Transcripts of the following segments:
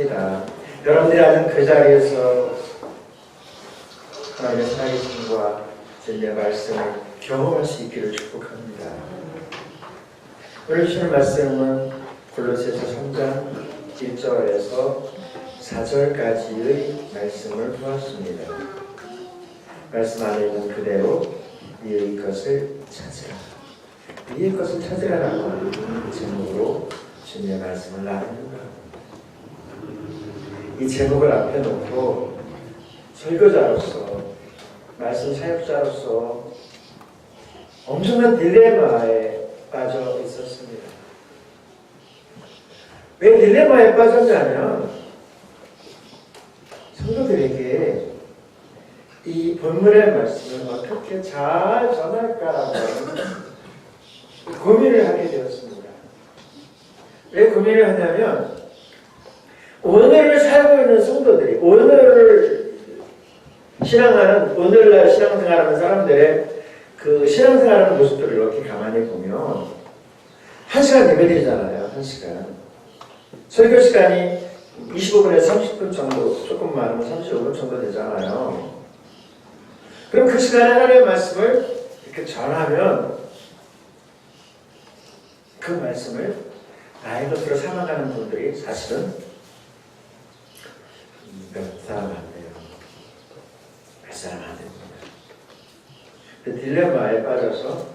축복합니다. 여러분들이 아는 그 자리에서 하나님의 살아계심과 진리의 말씀을 경험할 수 있기를 축복합니다. 오늘 주시는 말씀은 골로새서 3장 1절에서 4절까지의 말씀을 보았습니다. 말씀 안에 있는 그대로 위의 것을 찾으라. 위의 것을 찾으라라고 하는 제목으로 주님의 말씀을 나눕니다. 이 제목을 앞에 놓고 설교자로서 말씀 사역자로서 엄청난 딜레마에 빠져 있었습니다. 왜 딜레마에 빠졌냐면 성도들에게 이 본문의 말씀을 어떻게 잘 전할까라고 고민을 하게 되었습니다. 왜 고민을 하냐면 오늘을 살고 있는 성도들이 오늘을 신앙하는 오늘날 신앙생활하는 사람들의 그 신앙생활하는 모습들을 이렇게 가만히 보면 1시간 예배드리잖아요. 1시간 설교 시간이 25분에서 30분 정도 조금 많으면 35분 정도 되잖아요. 그럼 그 시간에 하나님의 말씀을 이렇게 전하면 그 말씀을 나의 것으로 삼아가는 분들이 사실은 몇 사람 안 돼요. 몇 사람 안 됩니다. 그 딜레마에 빠져서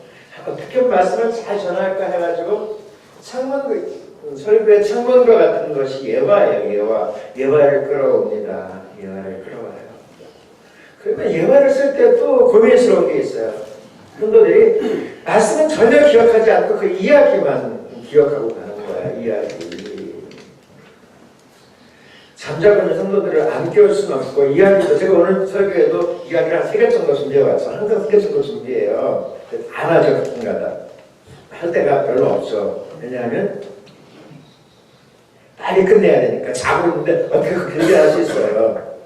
어떻게 말씀을 잘 전할까 해가지고 설교의 창문과 같은 것이 예화예요. 예화를 끌어옵니다. 예화를 끌어와요. 그러면 예화를 쓸 때 또 고민스러운 게 있어요. 성도들이 말씀은 전혀 기억하지 않고 그 이야기만 기억하고 가는 거야. 이야기. 잠자고 있는 성도들을 안 깨울 수는 없고 이야기도 제가 오늘 설교에도 이야기를 한 3개 정도 준비해왔어. 항상 3개 정도 준비해요. 안 하죠. 가끔가다. 할 때가 별로 없죠. 왜냐하면 빨리 끝내야 되니까 자고 있는데 어떻게 길게 할 수 있어요.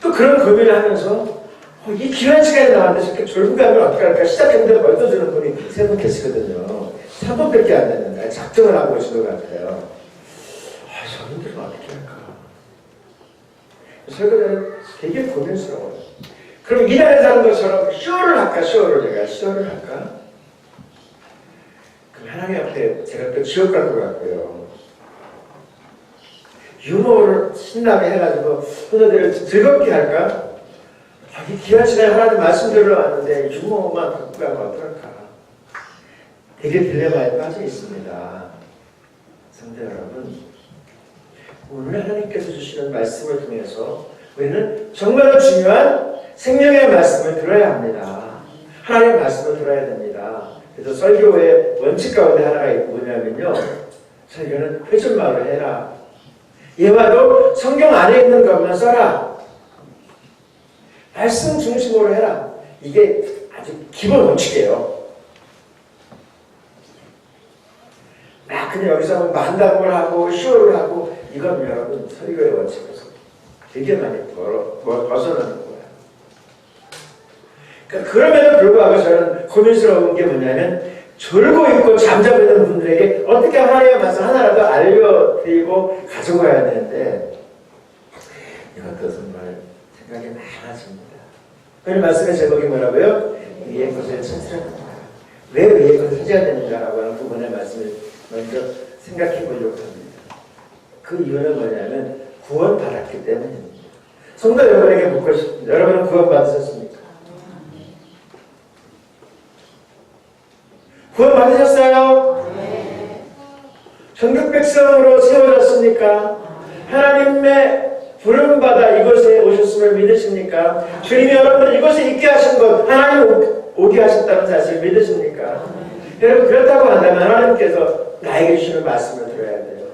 또 그런 고민을 하면서 이 귀한 시간에 나왔는데 저렇게 졸고 가면 어떡할까 시작했는데 멀어지는 분이 3분 계시거든요. 3분밖에 안 됐는데 작정을 하고 계신 것 같아요. 저분들은 어떻게 할까? 설교자는 되게 고민스러워요. 그럼 이 나라에 사는 것처럼 쇼를 할까? 쇼를 할까? 그럼 하나님 앞에 제가 또 지옥 갈 것 같고요. 유머를 신나게 해가지고 성도들을 즐겁게 할까? 이 귀한 시간에 하나님 말씀 들으러 유머만 갖고 가면 어떨까? 되게 딜레마에 빠져 있습니다. 성도 여러분, 오늘 하나님께서 주시는 말씀을 통해서 우리는 정말로 중요한 생명의 말씀을 들어야 합니다. 하나님의 말씀을 들어야 됩니다. 그래서 설교의 원칙 가운데 하나가 있고 뭐냐면요. 설교는 회전말로 해라. 예화도 성경 안에 있는 것만 써라. 말씀 중심으로 해라. 이게 아주 기본 원칙이에요. 막 그냥 여기서 만담을 하고 쇼를 하고 이건 여러분 설교의 원칙에서 되게 많이 벗어나는 거예요. 그러니까 그럼에도 불구하고 저는 고민스러운 게 뭐냐면 졸고 있고 잠자고 있는 분들에게 어떻게 하나님의 말씀 하나라도 알려드리고 가지고 가야 되는데 이것도 정말 생각이 많아집니다. 오늘 말씀의 제목이 뭐라고요? 위의 것을 찾으라는 거예요. 왜 위의 것을 찾아야 되는가라고 하는 부분의 말씀을 먼저 생각해 보려고 합니다. 그 이유는 뭐냐면 구원받았기 때문입니다. 성도 여러분에게 묻고 싶습니다. 여러분은 구원받으셨습니까? 구원받으셨어요? 네. 천국 백성으로 세워졌습니까? 하나님의 부름받아 이곳에 오셨음을 믿으십니까? 주님이 여러분을 이곳에 있게 하신 것 하나님 오게 하셨다는 사실을 믿으십니까? 여러분 그렇다고 한다면 하나님께서 나에게 주시는 말씀을 들어야 돼요.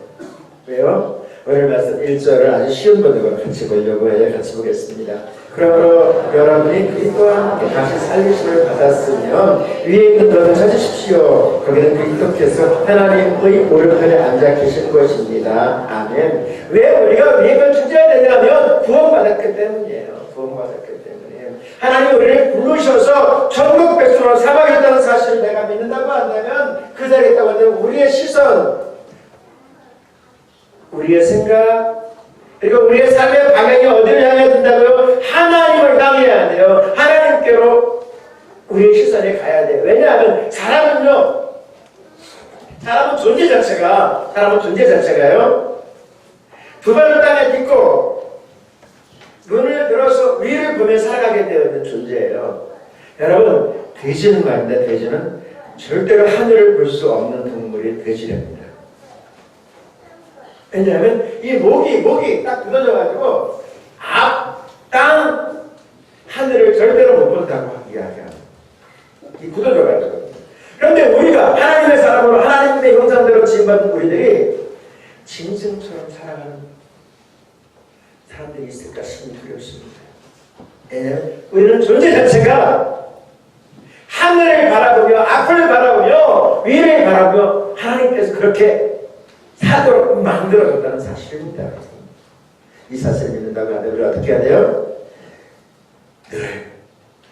왜요? 오늘 말씀 1절을 아주 쉬운 번역으로 같이 보려고 해요. 같이 보겠습니다. 그러므로 여러분이 그리스도와 함께 다시 살리심을 받았으면 위에 있는 것을 찾으십시오. 거기는 그리스도께서 하나님의 오른편에 앉아 계실 것입니다. 아멘. 왜 우리가 위에 걸 찾아야 되냐면 구원받았기 때문이에요. 구원받았기 때문에 하나님 우리를 부르셔서 천국 백성으로 삼아겠다는 사실을 내가 믿는다고 한다면 그 자리에 있다고 한다면 우리의 시선 우리의 생각, 그리고 우리의 삶의 방향이 어디를 향해야 된다고요? 하나님을 향해야 돼요. 하나님께로 우리의 시선이 가야 돼요. 왜냐하면 사람은 존재 자체가요. 두 발을 땅에 딛고 눈을 들어서 위를 보며 살아가게 되어 있는 존재예요. 여러분, 돼지는 말인데 돼지는 절대로 하늘을 볼 수 없는 동물이 돼지랍니다. 왜냐하면 이 목이 딱 굳어져가지고 땅 하늘을 절대로 못 본다고 이야기합니다. 이 굳어져가지고. 그런데 우리가 하나님의 사람으로 하나님의 형상대로 지음받은 우리들이 짐승처럼 살아가는 사람들이 있을까 싶으면 두렵습니다. 왜냐하면 우리는 존재 자체가 하늘을 바라보며 앞을 바라보며 위를 바라보며 하나님께서 그렇게 사도록 만들어줬다는 사실입니다. 이 사실을 믿는다고 하면 우리가 어떻게 해야 돼요? 늘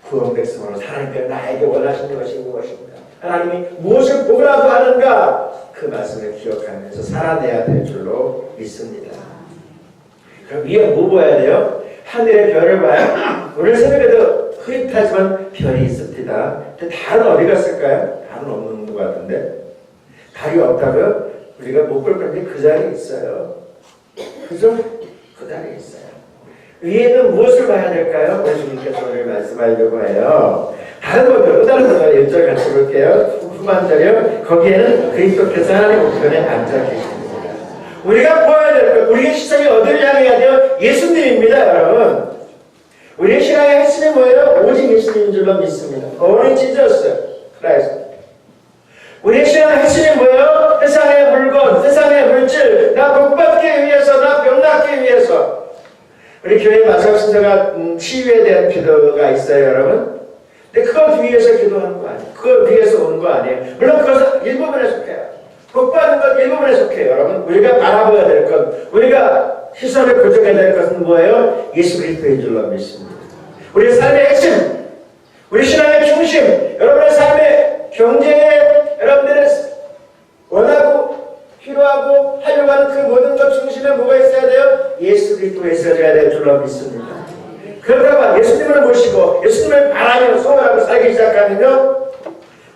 구원 백성으로 하나님께서 나에게 원하시는 것이 무엇인가? 하나님이 무엇을 보라고 하는가? 그 말씀을 기억하면서 살아내야 될 줄로 믿습니다. 그럼 위에 뭐 봐야 돼요? 하늘의 별을 봐요. 오늘 새벽에도 흐릿하지만 별이 있습니다. 근데 달은 어디 갔을까요? 달은 없는 것 같은데. 달이 없다고요? 우리가 못 볼 건데 그 자리에 있어요. 그죠? 그 자리에 있어요. 위에는 무엇을 봐야 될까요? 예수님께서 오늘 말씀하려고 해요. 다른 것들, 다른 것들 1절 같이 볼게요. 후반절이요. 거기에는 그리스도께서 하나님 우편에 앉아 계십니다. 우리가 보아야 될 것, 우리의 시선이 어디를 향해야 돼요? 예수님입니다, 여러분. 우리의 신앙의 핵심이 뭐예요? 오직 예수님인 줄로 믿습니다. Only Jesus Christ. 우리의 신앙의 핵심이 뭐예요? 세상의 물건, 세상의 물질, 나 복받기 위해서, 나 병낫기 위해서. 우리 교회 마지막 순서가 치유에 대한 기도가 있어요, 여러분. 근데 그걸 위해서 기도하는 거 아니에요. 그걸 위해서 오는 거 아니에요. 물론 그것은 일부분에 속해요. 복받는 것 일부분에 속해요, 여러분. 우리가 바라봐야 될 것, 우리가 시선을 고정해야 될 것은 뭐예요? 예수 그리스도인 줄로 믿습니다. 우리의 삶의 핵심, 우리 신앙의 중심, 여러분의 삶의 경제에 여러분들의 원하고 필요하고 하려고 하는 그 모든 것 중심에 뭐가 있어야 돼요? 예수 그리스도가 있어야 될 줄로 믿습니다. 그러다가 예수님을 모시고 예수님을 바라며 소원하고 살기 시작하면요,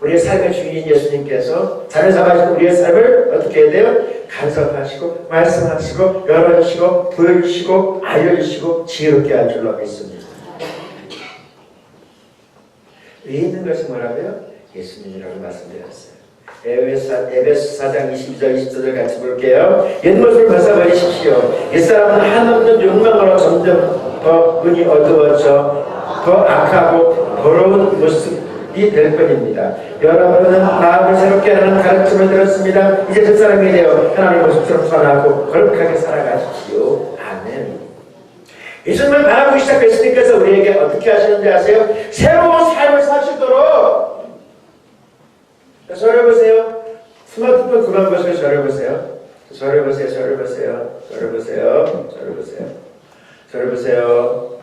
우리의 삶의 주인인 예수님께서 자녀 삼아주신 우리의 삶을 어떻게 해야 돼요? 간섭하시고 말씀하시고 열어주시고 보여주시고 알려주시고 지혜롭게 할 줄로 믿습니다. 위에 있는 것이 뭐라고요? 예수님이라고 말씀드렸어요. 에베소 4장 22절 20절 같이 볼게요. 옛모습을 벗어버리십시오. 옛사람은 한없는 욕망으로 점점 더 눈이 어두워져 더 악하고 더러운 모습이 될 뿐입니다. 여러분은 마음을 새롭게 하는 가르침을 들었습니다. 이제 그 사람이 되어 하나님의 모습처럼 선하고 거룩하게 살아가십시오. 아멘. 예수님을 바라보기 시작했으니까 예수님께서 우리에게 어떻게 하시는지 아세요? 새로운 삶을 사시도록. 저를 보세요. 스마트폰 그만 보시고 저를 보세요. 저를 보세요. 저를 보세요. 저를 보세요. 저를 보세요. 저를 보세요.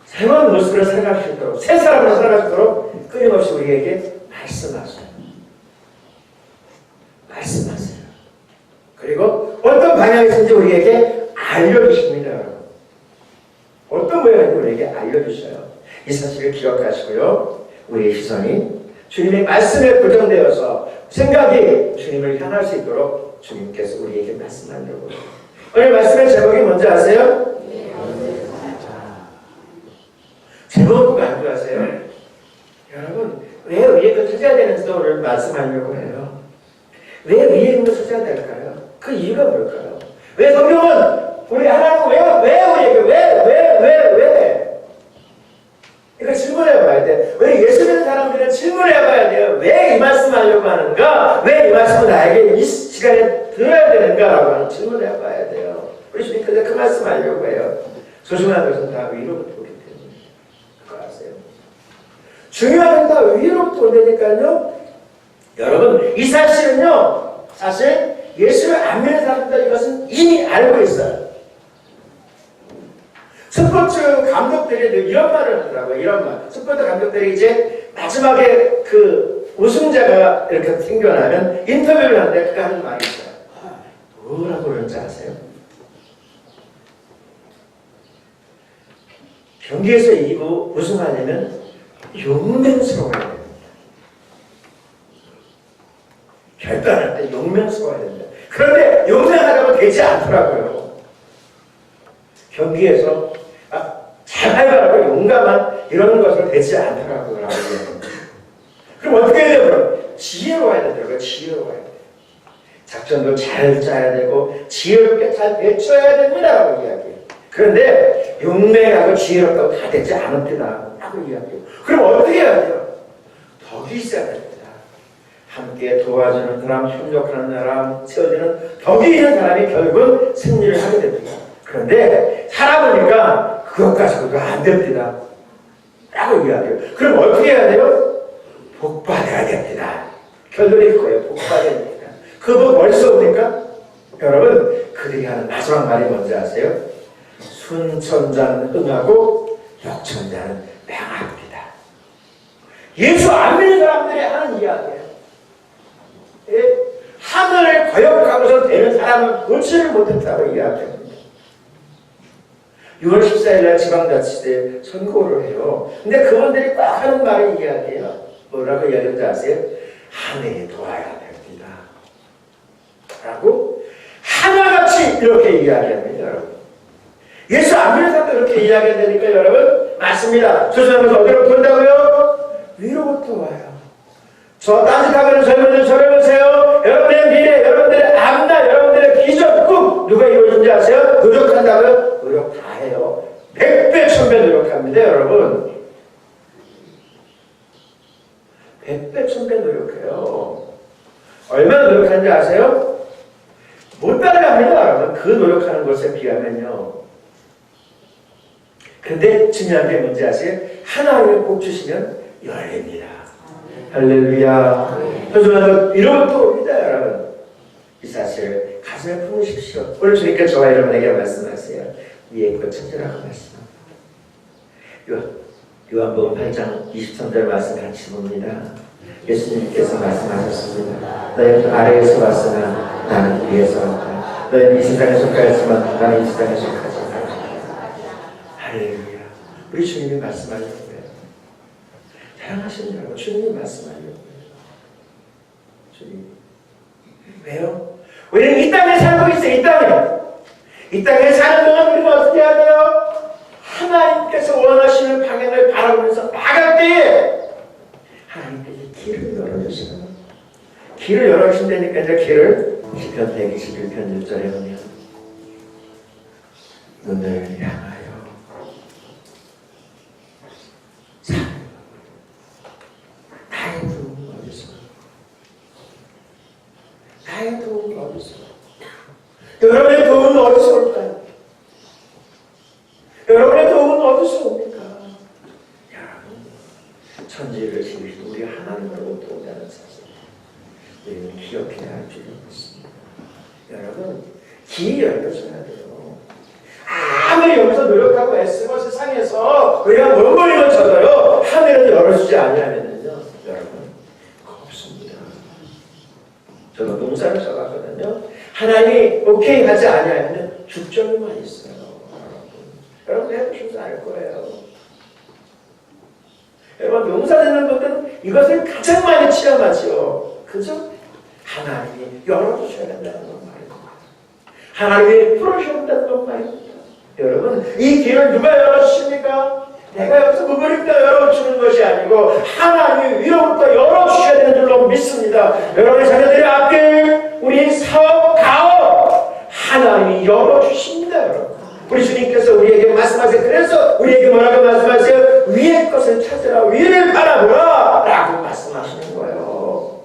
새로운 모습으로 살아가시도록, 새 사람으로 살아가시도록 끊임없이 우리에게 말씀하세요. 말씀하세요. 그리고 어떤 방향이든지 우리에게 알려주십니다. 어떤 모양인지 우리에게 알려주셔요. 이 사실을 기억하시고요. 우리의 시선이 주님의 말씀에 고정되어서 생각이 주님을 향할 수 있도록 주님께서 우리에게 말씀하려고 해요. 오늘 말씀의 제목이 뭔지 아세요? 제목은 안 좋아하세요? 여러분, 왜 위에 거 찾아야 되는지도 오늘 말씀하려고 해요. 왜 위에 있는 거 찾아야 될까요? 그 이유가 뭘까요? 왜 성경은 우리 하나님은 왜 이거 질문해봐야 돼. 왜 예수 믿는 사람들은 질문해봐야 돼요. 왜 이 말씀 하려고 하는가? 왜 이 말씀을 나에게 이 시간에 들어야 되는가라고 하는 질문을 해봐야 돼요. 우리 주님께서 그 말씀 하려고 해요. 소중한 것은 다 위로부터 오기 때문에. 그거 아세요? 중요한 건 다 위로부터 오니까요. 여러분, 이 사실은요, 사실 예수를 안 믿는 사람들 이것은 이미 알고 있어요. 스포츠 감독들이 이런 말을 하더라고요. 이런 말. 스포츠 감독들이 이제 마지막에 그 우승자가 이렇게 생겨나면 인터뷰를 하는데 그가 하는 말이 있어요. 뭐라고 뭐라고 그러는지 아세요? 경기에서 이기고 우승하려면 용맹스러워야 됩니다. 결단할 때 용맹스러워야 됩니다. 그런데 용맹하다고 되지 않더라고요. 경기에서 잘 해봐라고 용감한 이런 것은 되지 않더라고요. 그럼 어떻게 해야 돼요? 지혜로워야 되더라고요. 지혜로워야 돼요. 작전도 잘 짜야 되고 지혜롭게 잘 배쳐야 됩니다라고 이야기해요. 그런데 용맹하고 지혜롭다고 다 되지 않았구나 하고 이야기해요. 그럼 어떻게 해야 돼요? 덕이 있어야 됩니다. 함께 도와주는 사람, 협력하는 사람, 세워주는 덕이 있는 사람이 결국은 승리를 하게 됩니다. 그런데 살아보니까 그것 가지고도 안 됩니다. 라고 이야기해요. 그럼 어떻게 해야 돼요? 복 받아야 됩니다. 결론이 그거예요. 복 받아야 됩니다. 그 복 어디서 옵니까? 여러분, 그들이 하는 마지막 말이 뭔지 아세요? 순천자는 흥하고 역천자는 맹합니다. 예수 안 믿는 사람들이 하는 이야기예요. 하늘을 거역하고서 되는 사람은 놓지를 못했다고 이야기합니다. 6월 14일 날 지방자치대 선거를 해요. 근데 그분들이 딱 하는 말이 이야기해요. 뭐라고 이야기하는지 아세요? 하늘이 도와야 됩니다. 라고 하나같이 이렇게 이야기합니다. 여러분. 예수 안 믿는 사람도 이렇게 이야기한다니까 여러분. 맞습니다. 조선하면서 어디로 돈다고요? 위로부터 와요. 저 딴짓하고 젊은이들 저를 보세요. 여러분의 미래, 여러분들의 앞날, 여러분들의 비전, 꿈 누가 이루어진지 아세요? 노력한다고요? 노력 다 해요. 100배, 1000배 노력합니다. 여러분. 100배, 1000배 노력해요. 얼마나 노력하는지 아세요? 못 따라갑니다. 여러분. 그 노력하는 것에 비하면요. 근데 중요한 게 뭔지 아세요? 하나님의 복 주시면 열립니다. 할렐루야. 하지만 이로부터 옵니다, 여러분. 이 사실을 가슴에 품으십시오. 오늘 주님께 저와 여러분에게 말씀하세요. 위에 것 찾으라고 말씀합니다. 요한복음 8장 23절 말씀 같이 봅니다. 예수님께서 말씀하셨습니다. 너희는 아래에서 왔으나 나는 위에서 왔다. 너희는 이 세상에 속하였지만 나는 이 세상에 속하지 않다. 할렐루야. 우리 주님이 말씀하셨어요. 사랑하시는 여러분, 주님이 말씀하려고요. 주님. 왜요? 우리는 이 땅에 살고 있어요. 이 땅에. 이 땅에 사는 동안 우리는 어떻게 해야 돼요? 하나님께서 원하시는 방향을 바라보면서 나갈 때에 하나님께서 길을 열어주시는 길을 열어주신다니까 이제 길을 시편 121편 1절에 보면 눈을 향하여 나의 도움은 어디서? 나의 도움은 어디서? 여러분의 도움은 어디서 올까요? 여러분의 도움은 어디서 옵니까? 여러분, 천지를 지으신 우리 하나님으로부터 온다는 사실 우리는 기억해야 할 필요가 있습니다. 여러분, 길이 열려져야 돼요. 아무리 여기서 노력하고 애쓰고 세상에서 우리가 몸부림을 쳐도요 하늘은 열어주지 아니하면은요 여러분 그거 없습니다. 저도 농사를 써가거든요. 하나님이 오케이 하지 아니하면 죽정이만 있어요. 여러분 해보셔서 알 거예요. 여러분 농사 짓는 분들은 이것을 가장 많이 체험하죠. 그죠? 하나님이 열어주셔야 된다는 건 말입니다. 하나님이 풀어주셔야 된다는 건 말입니다. 여러분 이 길을 누가 열어주십니까? 내가 여기서 무부리부터 열어주는 것이 아니고 하나님이 위로부터 열어주셔야 되는 줄로 믿습니다. 여러분의 자녀들의 앞길, 우리 사업, 가업 하나님이 열어주십니다. 여러분. 우리 주님께서 우리에게 말씀하세요. 그래서 우리에게 뭐라고 말씀하세요? 위의 것을 찾으라, 위를 바라보라 라고 말씀하시는 거예요.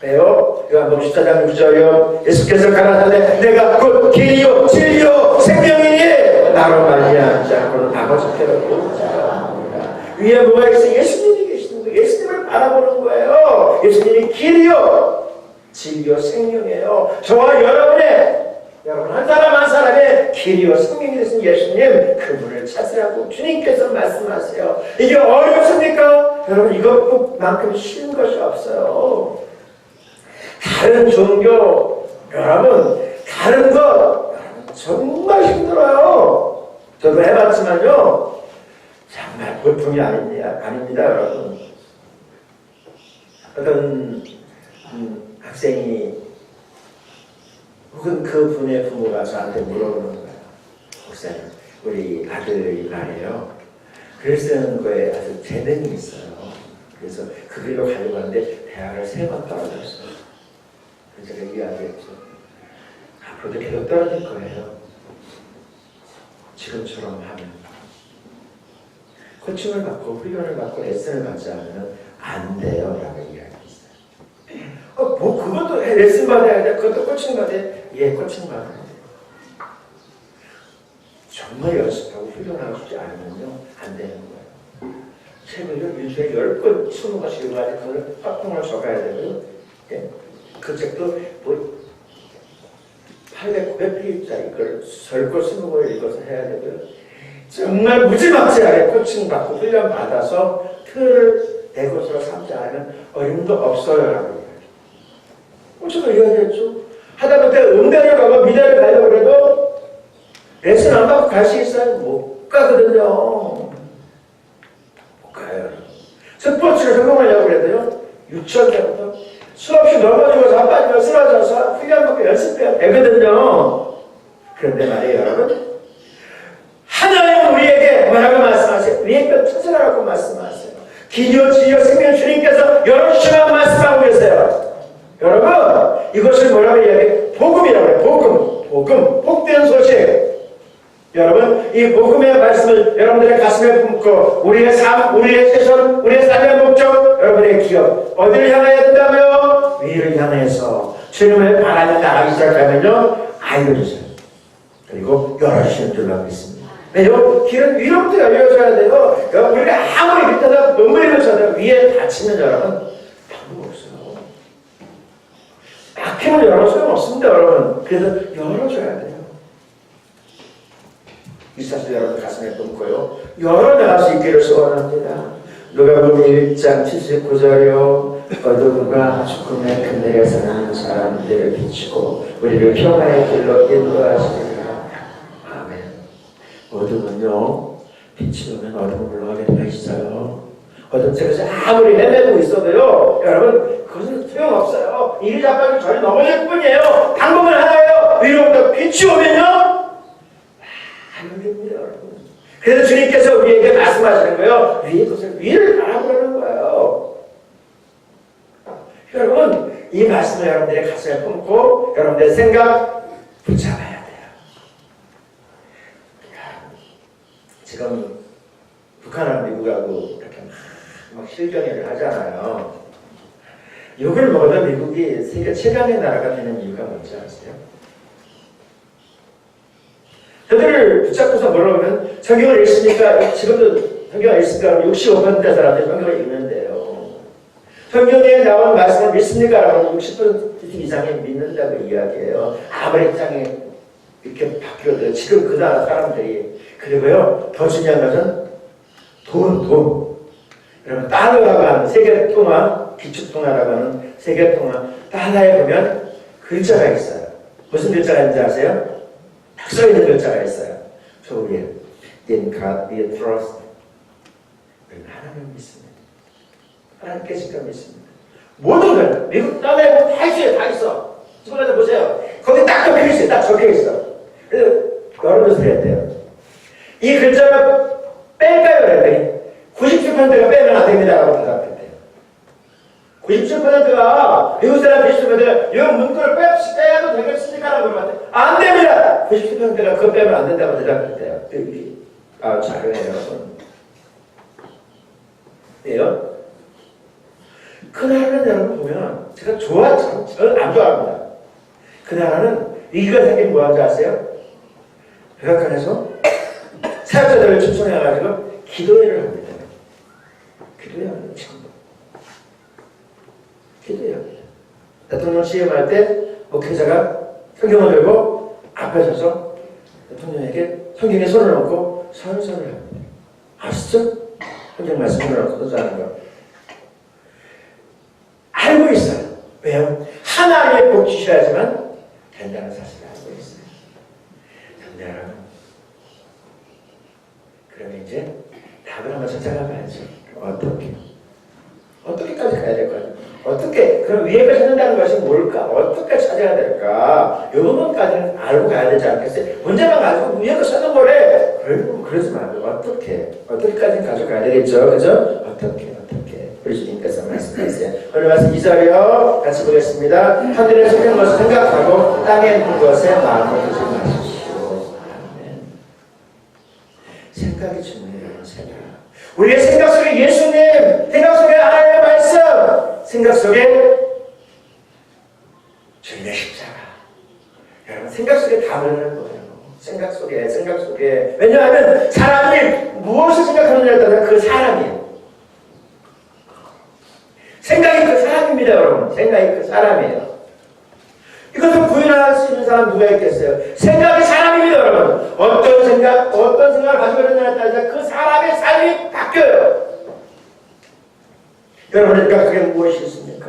왜요? 요한복음 14장 6절이요. 예수께서 가라사대 내가 곧 길이요 진리요 생명이니 나로 말미암지 않고는 아버지께로 오지 않습니다. 위에 뭐가 있어요? 예수님이 계시는 거예요. 예수님을 바라보는 거예요. 예수님이 길이요 진리요 생명이에요. 저와 여러분 한 사람 한 사람의 길이요 생명이 되신 예수님 그분을 찾으라고 주님께서 말씀하세요. 이게 어렵습니까? 여러분 이것만큼 쉬운 것이 없어요. 다른 종교 여러분 다른 것 정말 힘들어요. 저도 해봤지만요. 정말 보통이 아닙니다, 여러분. 어떤 학생이 혹은 그 분의 부모가 저한테 물어보는 거예요. 목사님, 우리 아들이 말이에요. 글 쓰는 거에 아주 재능이 있어요. 그래서 그 길로 가려고 하는데 대학을 3번 떨어졌어요. 그래서 제가 이야기했죠. 앞으로도 계속 떨어질 거예요. 지금처럼 하면. 코칭을 받고 훈련을 받고 레슨을 받지 않으면 안 돼요. 라고 이야기했어요. 뭐 그것도 레슨 받아야 돼. 그것도 코칭 받아야 돼. 예, 코칭 받아야 돼. 정말 연습하고 훈련하지 않으면요. 안 되는 거예요. 책을 일주일에 10권, 20권씩 읽어야지 그걸 확통을 적어야 되고요. 예? 그 책도 뭐 800, 900페이지짜리 걸 10권, 20권을 읽어서 해야 되고요. 정말 무지막지하게 코칭 받고 훈련 받아서 틀을 내 것으로 삼지 않으면 어림도 없어요. 라고 제가 이야기했죠. 하다못해 음대를 가고 미대를 가려고 해도 레슨 안 받고 갈 수 있어요? 못 가거든요. 못 가요. 스포츠를 성공하려고 해도요. 유치원 때부터 수없이 넘어지고 자빠지고 쓰러져서 훈련받고 연습해야 되거든요. 그런데 말이에요, 여러분. 하나님은 우리에게 뭐라고 말씀하세요? 우리의 뼈 터져라고 말씀하세요. 기도, 지혜, 생명 주님께서 여러 시간 말씀하고 계세요. 여러분, 이것을 뭐라고 이야기해요? 복음이라고 해요. 복음, 복된 소식. 여러분, 이 복음의 말씀을 여러분들의 가슴에 품고 우리의 삶, 우리의 세션, 우리의 삶의 목적, 여러분의 기업 어디를 향해야 된다며? 위를 향해서 주님의 바람이 나가기 시작하면요, 알려주세요. 그리고 열어주시는 줄로 알고 있습니다. 왜요? 길은 위로부터 열려줘야 돼요. 우리가 아무리 밑에서 눈물을 쳐도 위에 닫히면 여러분 방법 없어요. 막히면 열어줄 수는 없습니다, 여러분. 그래서 열어줘야 돼요. 이 사실 여러분 가슴에 품고요. 열어나갈 수 있기를 소원합니다. 누가복음 1장 79절이요. 어둠과 죽음의 그늘에 사는 사람들을 비추고 우리를 평화의 길로 인도하시리라. 아멘. 어둠은요. 빛이 오면 어둠을 물러가게 되어 있어요. 어둠 속에서 아무리 헤매고 있어도요. 여러분 그것은 소용없어요. 이리 자빠지고 저리 넘어질 뿐이에요. 방법은 하나예요. 위로부터 빛이 오면요. 하늘입니다, 여러분. 그래서 주님께서 우리에게 말씀하시는 거예요. 위의 것을 위를 바라보라는 거예요. 여러분, 이 말씀을 여러분들의 가슴에 품고 여러분들의 생각 붙잡아야 돼요. 지금 북한하고 미국하고 이렇게 막 실경회를 하잖아요. 욕을 먹어도 미국이 세계 최강의 나라가 되는 이유가 뭔지 아세요? 저들을 붙잡고서 물어보면 성경을 읽으니까 지금도 성경을 읽으니까 65% 사람들이 성경을 읽는데요. 성경에 나온 말씀을 믿습니까? 라고 60% 이상이 믿는다고 이야기해요. 아무리 땅에 이렇게 바뀌어도 지금 그 나라 사람들이. 그리고요 더 중요한 것은 돈. 여러분 달러라고 하는 세계통화, 기축통화라고 하는 세계통화 달러에 보면 글자가 있어요. 무슨 글자가 있는지 아세요? 딱 써있는 글자가 있어요. 저 위에 In God we trust. 하나님을 믿습니다. 하나님께 직접 믿습니다. 모든 걸 미국 땅에 보면 다 있어요. 다 있어. 지금 보세요. 거기 딱 적혀있어요. 딱 적혀있어. 그래서 여러분들 그랬대요. 이 글자를 뺄까요? 그랬더니 97%가 빼면 안 됩니다. 라고 대답했대요. 97%가 미국 사람 90%가 이 문구를 빼야도 되겠습니까? 라고 물어봤대요. 안 됩니다. 97%가 그거 빼면 안 된다고 대답했대요. 자료네요, 여러분. 예요? 그 나라는 여러분 보면 제가 저는 안 좋아합니다. 그 나라는 위기가 생기면 뭐 하는지 아세요? 백악관에서 사역자들을 초청해가지고 기도회를 합니다. 기도회를 합니다. 기도회를 합니다. 대통령 시험할 때 목회자가 성경을 들고 앞에 서서 대통령에게 성경에 손을 얹고 선서를 합니다. 아시죠? 성경 말씀을 얹고 선서하는 거. 알고 있어요. 왜요? 하나님의 복 주셔야지만 된다는 사실을 알고 있어요. 근데 여러분, 그러면 이제 답을 한번 찾아가 봐야죠. 어떻게까지 가야 될까요? 어떻게, 그럼 위에가 찾는다는 것이 뭘까? 어떻게 찾아야 될까? 이 부분까지는 알고 가야 되지 않겠어요? 문제만 가지고 위에가 찾는 거래. 그러지 말고, 어떻게까지 가져가야 되겠죠? 그죠? 어떻게. 우리 주님께서 말씀하세요. 오늘 말씀 2절이요. 같이 보겠습니다. 하늘에 속한 것을 생각하고 땅에 있는 것에 마음을 두지 마십시오. 아멘. 생각이 중요해요. 생각. 우리의 생각 속에 예수님, 생각 속에 하나님의 말씀, 생각 속에 주님의 십자가. 여러분, 생각 속에 답을 하는 거예요. 생각 속에. 왜냐하면 사람이 무엇을 생각하느냐에 따라 그 사람이에요. 생각이 그 사람입니다, 여러분. 생각이 그 사람이에요. 이것을 부인할 수 있는 사람 누가 있겠어요? 생각이 사람입니다, 여러분. 어떤 생각을 가지고 있느냐에 따라서 그 사람의 삶이 바뀌어요. 여러분의 생각 속에 무엇이 있습니까?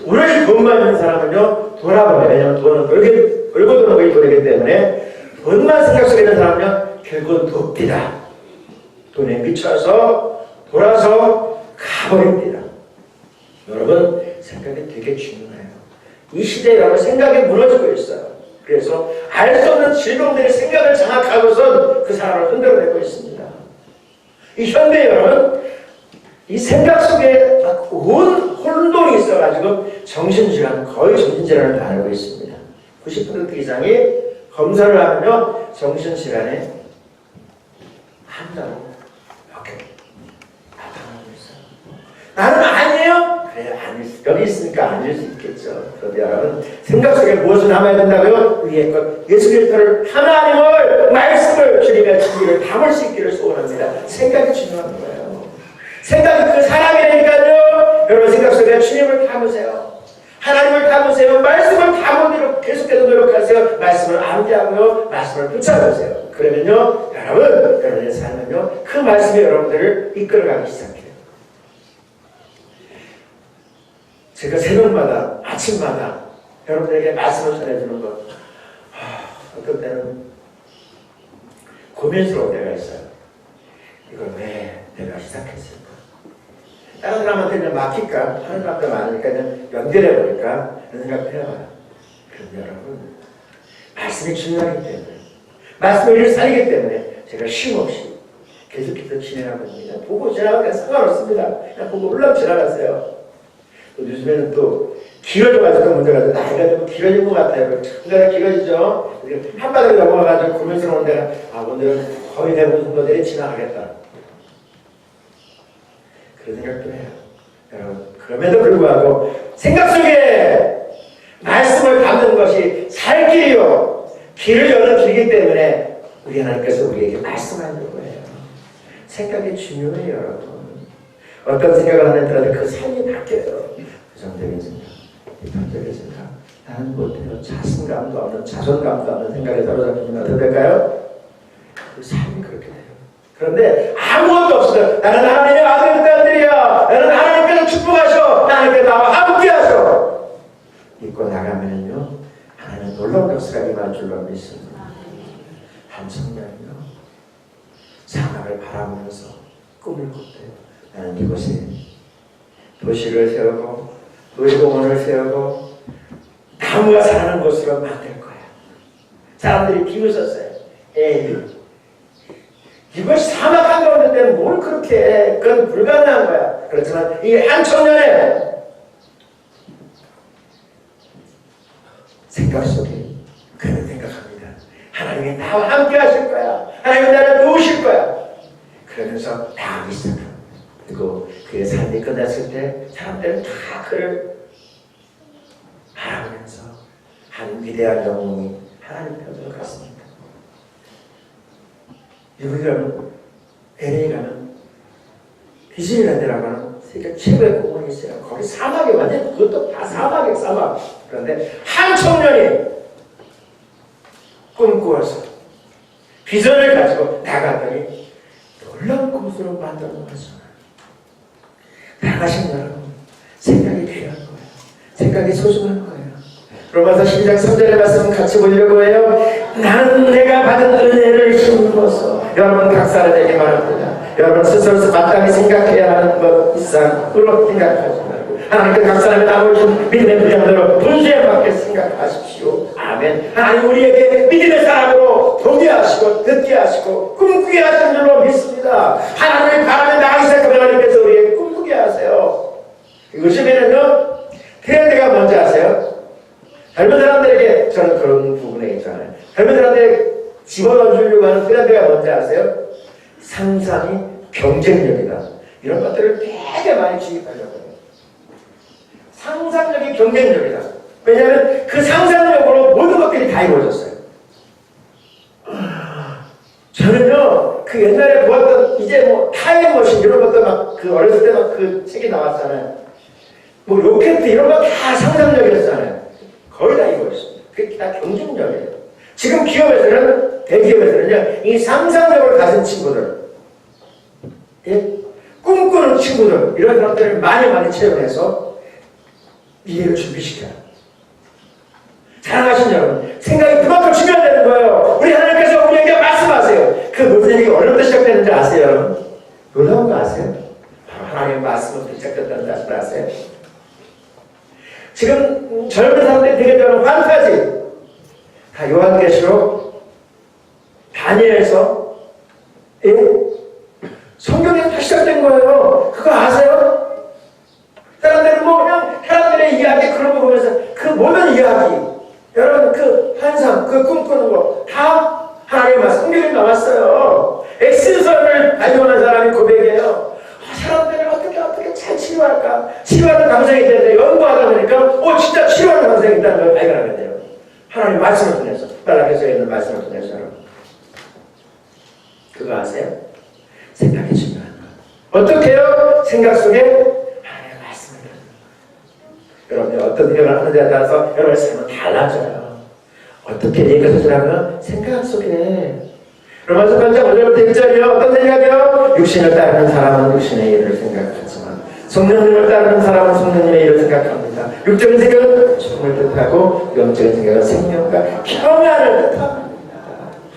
오롯이 돈만 있는 사람은요, 돌아봐요. 왜냐하면 돈은 벌고 도는 것이 돈이기 때문에 돈만 생각 속에 있는 사람은요, 결국은 돕니다. 돈에 미쳐서 돌아서 가버립니다. 여러분, 생각이 되게 중요해요. 이 시대에 여러분 생각이 무너지고 있어요. 그래서 알 수 없는 질병들이 생각을 장악하고선 그 사람을 흔들어내고 있습니다. 이 현대 여러분, 이 생각 속에 온 혼돈이 있어가지고 정신질환, 거의 정신질환을 다 알고 있습니다. 90% 이상이 검사를 하면요, 정신질환에 한다고 이렇게 나타나고 있어요. 나는 아니에요? 그래, 여기 있으니까 아닐 수 있겠죠. 그런데 여러분, 생각 속에 무엇을 담아야 된다고요? 위에 것, 예수 그리스도를, 하나님을, 말씀을, 주님의 진리를 담을 수 있기를 소원합니다. 생각이 중요한 거예요. 생각이 그 사람이니까요. 여러분 생각 속에 주님을 담으세요. 하나님을 담으세요. 말씀을 담으도록 계속해서 노력하세요. 말씀을 암기하고요. 말씀을 붙잡으세요. 그러면요, 여러분의 삶은요, 그 말씀이 여러분들을 이끌어가기 시작해요. 제가 새벽마다, 아침마다 여러분들에게 말씀을 전해주는 것, 어떤 때는 고민스러울 때가 있어요. 이걸 왜 내가 시작했을까? 다른 사람한테 그냥 맡길까? 다른 사람들 많으니까 그냥 연결해버릴까? 그런 생각도 해봐요. 그런데 여러분, 말씀이 중요하기 때문에, 말씀의 일을 살리기 때문에 제가 쉼없이 계속해서 진행하고 있습니다. 보고 지나가면 상관없습니다. 그냥 보고 올라가 지나가세요. 또 요즘에는 또 길어져가지고 문제가 있어요. 나이가 좀 길어진 것 같아요. 자꾸가 길어지죠. 한 바닥에 넘어가가지고 고민스러운 데가 오늘은 거의 대부분 성도들이 지나가겠다. 그런 생각도 해요. 여러분, 그럼에도 불구하고 생각 속에 말씀을 담는 것이 살 길이요. 길을 여는 길이기 때문에 우리 하나님께서 우리에게 말씀하는 거예요. 생각이 중요해요, 여러분. 어떤 생각을 하느냐에 그 삶이 바뀌어요. 부정적인 생각, 비판적인 생각, 나는 못해요. 자신감도 없는, 자존감도 없는 생각에 사로잡히면 어떻게 될까요? 그 삶이 그렇게 돼요. 그런데 아무것도 없어요. 나는 하나님의 아들의 딸들이야. 나는 하나님께서 축복하셔. 하나님께서 나와 함께하셔. 믿고 나가면요, 하나님은 놀라운 역사가 임할 줄로 믿습니다. 한 청년이요, 사막을 바라보면서 꿈을 꿨대요. 나는 이곳에 도시를 세우고 놀이공원을 세우고 나무가 사는 곳으로 만들 거야. 사람들이 비웃었어요. 에이, 이것이 사막 한가운데 뭘 그렇게 해. 그건 불가능한 거야. 그렇지만 이 한 청년의 생각 속에 그는 생각합니다. 하나님이 나와 함께 하실 거야. 하나님이 나를 도우실 거야. 그러면서 나가기 시작합니다. 그리고 그의 삶이 끝났을 때 사람들은 다 그를 바라보면서 한 위대한 영웅이 하나님 편으로 갔습니다. 여기 가면, LA 가면 비즈니랜드라고 하는 세계 최고의 공원이 있어요. 거기 사막이 완전 그것도 다 사막이에요. 사막. 그런데 한 청년이 꿈꾸어서 비전을 가지고 나갔더니 놀라운 곳으로 만들어 놓았어요. 나가신 여러분, 생각이 필요한 거예요. 생각이 소중한 거예요. 로마서 12장 3절의 말씀 같이 보려고 해요. 나는 내가 받은 은혜를 힘입어서 여러분 각 사람에게 말합니다. 여러분 스스로 마땅히 생각해야 하는 것 이상으로 생각하지 말고 하나님께 각 사람의 나머지 믿음의 분량대로 분수에 맞게 생각하십시오. 아멘. 하나님 우리에게 믿음의 사람으로 보게 하시고 듣게 하시고 꿈꾸게 하시는 줄로 믿습니다. 하나님의 바람에 나가기 시작하면 하나님께서 우리에게 꿈꾸게 하세요. 요즘에는요 트렌드가 뭔지 아세요? 젊은 사람들에게 저는 그런 부분에 있잖아요. 젊은 사람들에게 집어넣어주려고 하는 트렌드가 뭔지 아세요? 상상이 경쟁력이다. 이런 것들을 되게 많이 주입하려고 해요. 상상력이 경쟁력이다. 왜냐하면 그 상상력으로 모든 것들이 다 이루어졌어요. 저는요 그 옛날에 보았던 이제 뭐 타임머신 이런 것도 막 그 어렸을 때 막 그 책이 나왔잖아요. 뭐 로켓 이런 거 다 상상력이었잖아요. 거의 다 이루어졌습니다. 그게 다 경쟁력이에요. 지금 기업에서는 대기업에서는요 이 상상력을 가진 친구들, 예? 꿈꾸는 친구들 이런 사람들을 많이 채용해서 미래를 준비시켜요. 사랑하신 여러분, 생각이 그만큼 중요하다는 거예요. 우리 하나님께서 우리에게 말씀하세요. 그 모든 얘기가 어디부터 시작되는지 아세요, 여러분? 놀라운 거 아세요? 바로 하나님의 말씀부터 시작됐다는 사실 아세요? 지금 젊은 사람들이 되게 좋아하는 판타지 다 요한계시록 다니엘서 성경에 다 시작된 거예요. 그거 아세요? 사람들은 뭐 그냥 사람들의 이야기 그런 거 보면서 그 모든 이야기 여러분 그 환상 그 꿈꾸는 거 다 하나님의 말씀 성경에 나왔어요. 엑스선을 발견한 사람이 고백이에요. 사람들을 어떻게 잘 치료할까? 치료하는 감성이 되는데 연구하다 보니까 진짜 치료하는 감성이 있다는 걸 발견하게 돼요. 하나님 말씀을 통해서 말라기서에 있는 말씀을 통해서 여러분 그거 아세요? 생각이 중요한 거. 어떻게 해요? 생각 속에 하나님의 말씀을 듣는 거. 여러분이 어떤 생각을 하느냐에 따라서 여러분의 삶은 달라져요. 어떻게 얘기를 하시라면 생각 속에 로마서 8장 5절부터 6절이요. 어떤 생각이요? 육신을 따르는 사람은 육신의 일을 생각하지만 성령님을 따르는 사람은 성령님의 일을 생각합니다. 육적인 생각은 죽음을 뜻하고 영적인 생각은 생명과 평안을 뜻합니다.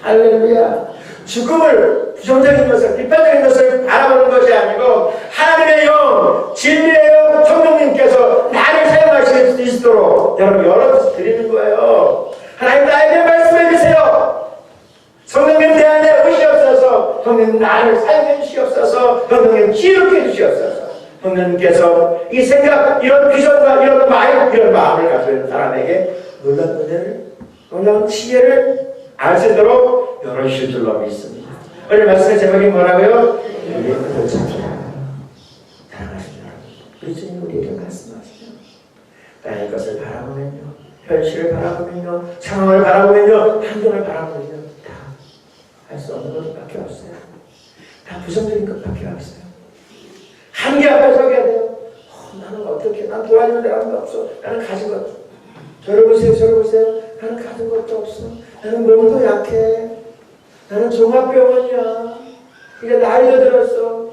할렐루야. 죽음을 부정적인 것을 비판적인 것을 바라보는 것이 아니고 하나님의 영, 진리의 영, 성령님께서 나를 사용하실 수 있도록 여러분 열어서 드리는 거예요. 하나님 나에게 말씀해 주세요. 성령님 내 안에 오시옵소서. 성령님 나를 사용해 주시옵소서. 성령님 기억해 주시옵소서. 성령님께서 이 생각, 이런 비전과 이런 마음을 가지고 있는 사람에게 놀라운 은혜를, 놀라운 지혜를 알 수 있도록 열어주실 줄로 믿습니다. 오늘 말씀의 제목이 뭐라고요? 우리의 끝을 찾기라. 사랑하시는 여러분, 우리 주님 우리에게 말씀하시죠. 나의 것을 바라보면요, 현실을 바라보면요, 상황을 바라보면요, 환경을 바라보면요, 다 할 수 없는 것밖에 없어요. 다 부정적인 것밖에 없어요. 한계 앞에 서게 돼요. 나는 어떻게, 난 도와주는 데가 없어. 나는 가진 것. 저를 보세요. 나는 가진 것도 없어. 나는 몸도 약해. 나는 종합병원이야. 이제 나이도 들었어.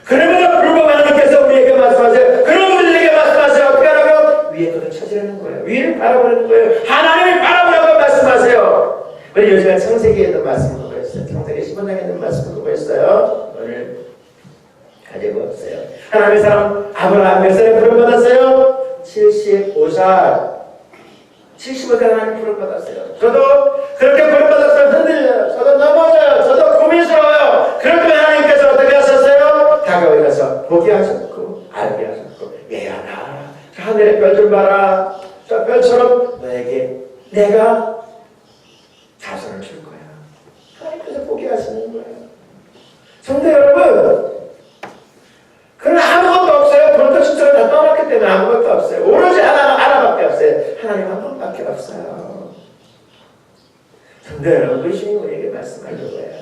그러면 불구하고 하나님께서 우리에게 말씀하세요. 그런 분들에게 말씀하세요. 어떻게 하라고요? 위에 것을 찾으라는 거예요. 위를 바라보는 거예요. 하나님을 바라보라고 말씀하세요. 우리 요즘에 창세기에 있는 말씀을 보고 있어요. 창세기 15장에 있는 말씀을 보고 있어요. 오늘 가지고 없어요. 하나님의 사람 아브라함 몇 살에 부름받았어요? 75살. 75살 하나님 부름받았어요. 저도 그렇게 부름받았어요. 흔들려요. 저도 넘어져요. 저도 고민스러워요. 그럴 때 하나님께서 어떻게 하셨어요? 다가오게 가서 보게 하셨고 알게 하셨고 얘야 나와라. 저 하늘의 별 좀 봐라. 저 별처럼 너에게 내가 자손을 줄 거야. 하나님께서 보게 하시는 거예요. 성도 여러분, 그러나 아무것도 없어요. 본토 친척을 다 떠났기 때문에 아무것도 없어요. 오로지 하나밖에 없어요. 하나님 한 분밖에 없어요. 성도 여러분, 그 주님 우리에게 말씀하려고 해요.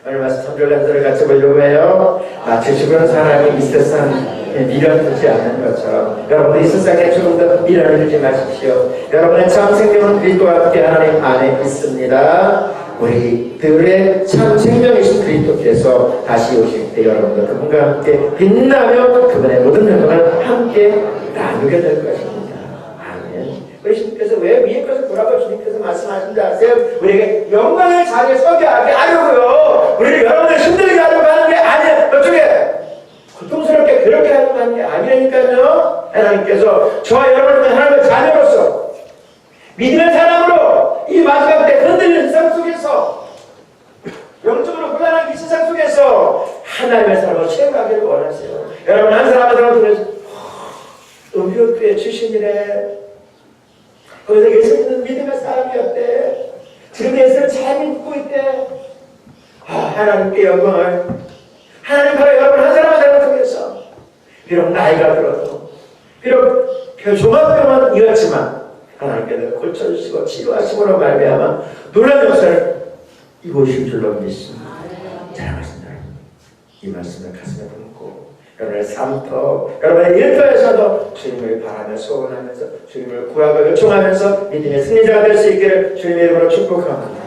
오늘 말씀 3절 간절을 같이 보려고 해요. 마치 죽은 사람이 이 세상에 미련 두지 않는 것처럼 여러분 이 세상에 조금 더 미련을 두지 마십시오. 여러분의 참 생명은 그리스도와 함께 하나님 안에 있습니다. 우리들의 참 생명이신 그리스도께서 다시 오실 때 여러분들 그분과 함께 빛나며 그분의 모든 영광을 함께 나누게 될 것입니다. 아멘. 우리 주님께서 왜 위에 것을 보라고 주님께서 말씀하신지 아세요? 우리에게 영광의 자리에 서게 하려고요. 우리를 여러분을 힘들게 하려고 하는 게 아니에요. 이쪽에 고통스럽게 그렇게 하려고 하는 게 아니라니까요. 하나님께서 저와 여러분은 하나님의 자녀로서 믿음의 사람으로 이 마지막 때 흔들리는 세상 속에서 영적으로 곤란한 이 세상 속에서 하나님의 사람으로 채워가기를 원하세요. 여러분 한 사람 한 사람을 통해서 음료교회 출신이래. 거기서 예수님은 믿음의 사람이었대. 지금 예수를 잘 믿고 있대. 하나님께 영광을. 하나님 바로 여러분 한 사람 한 사람을 통해서 비록 나이가 들어도 비록 종합병원은 이었지만 하나님께서 고쳐주시고 치료하심으로 말미암아 놀라운 역사를 이루실 줄로 믿습니다. 사랑하신다. 이 말씀을 가슴에 품고 여러분의 삶터 여러분의 일터에서도 주님을 바라며 소원하면서 주님을 구하고 요청하면서 믿음의 승리자가 될 수 있기를 주님의 이름으로 축복합니다.